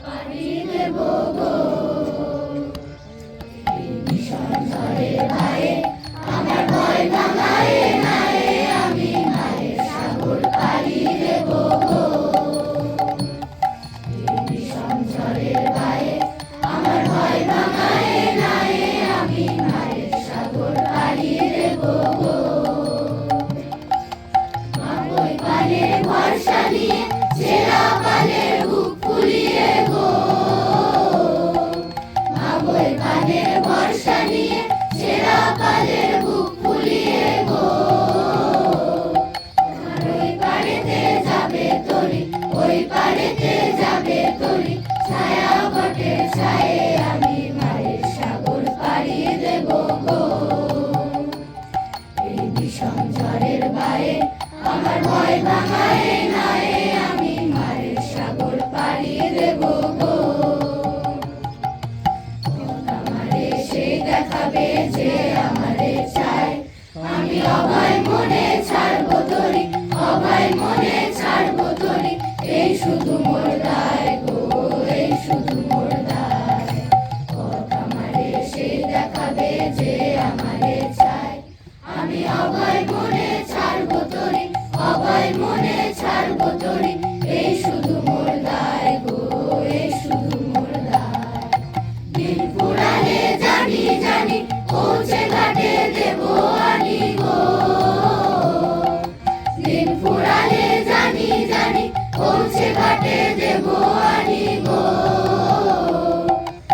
পাড়ি দেব গো। এই ভীষণ ঝড়ের ভয়ে আমার ভয় ভাঙায় নাই, আমি মায়ের সাগর পাড়ি দেব গো। এই ভীষণ ঝড়ের ভয়ে আমার ভয় ভাঙায় নাই, আমি মায়ের সাগর পাড়ি দেব গো। মা বই পানের ভরসা নিয়ে ছেঁড়া পানের বুক ফুলিয়ে গো। মা বই পানের ভরসা নিয়ে ছেঁড়া পানের বুক ফুলিয়ে গো। তোমার ওই পাড়েতে যাবে তরি, ওই পাড়েতে যাবে তরি, ছায়া বটের ছায়ে আমি মায়ের সাগর পাড়ি দেব গো। এই ভীষণ ঝড়ের ভয়ে আমার ভয় ভাঙায় নাই, আমি মায়ের সাগর পাড়ি দেব গো। আমারে সে দেখাবে যে আমারে চায়, আমি অভয় মনে ছাড়বো তরি, অভয় মনে ছাড়বো তরি, এই শুধু মোর দায় গো, এই শুধু মোর দায়। আমারে সে দেখাবে যে আমারে চায়, আমি অভয় মনে ছাড়বো তরি, অভয় মনে ছাড়বো তরি, এই শুধু মোর দায় গো, এই শুধু মোর দায়। দিন ফুরালে জানি জানি পৌঁছে ঘাটে দেব আনি গো। দিন ফুরালে জানি জানি পৌঁছে ঘাটে দেব আনি গো।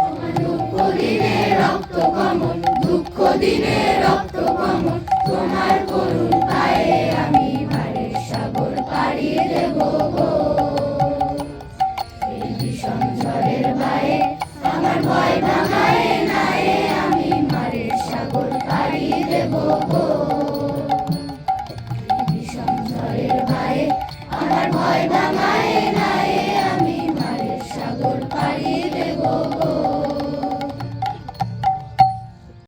আমার দুঃখ দিনে রক্ত কমল, দুঃখ দিনে রক্ত কমল, তোমার করুণ পায়ে আমি মায়ের সাগর পাড়ি দেব গো। এই ভীষণ ঝড়ের ভয়ে আমার ভয় ভাঙায় নাই, আমি মায়ের সাগর পাড়ি দেব গো। এই ভীষণ ঝড়ের ভয়ে আমার ভয় ভাঙায়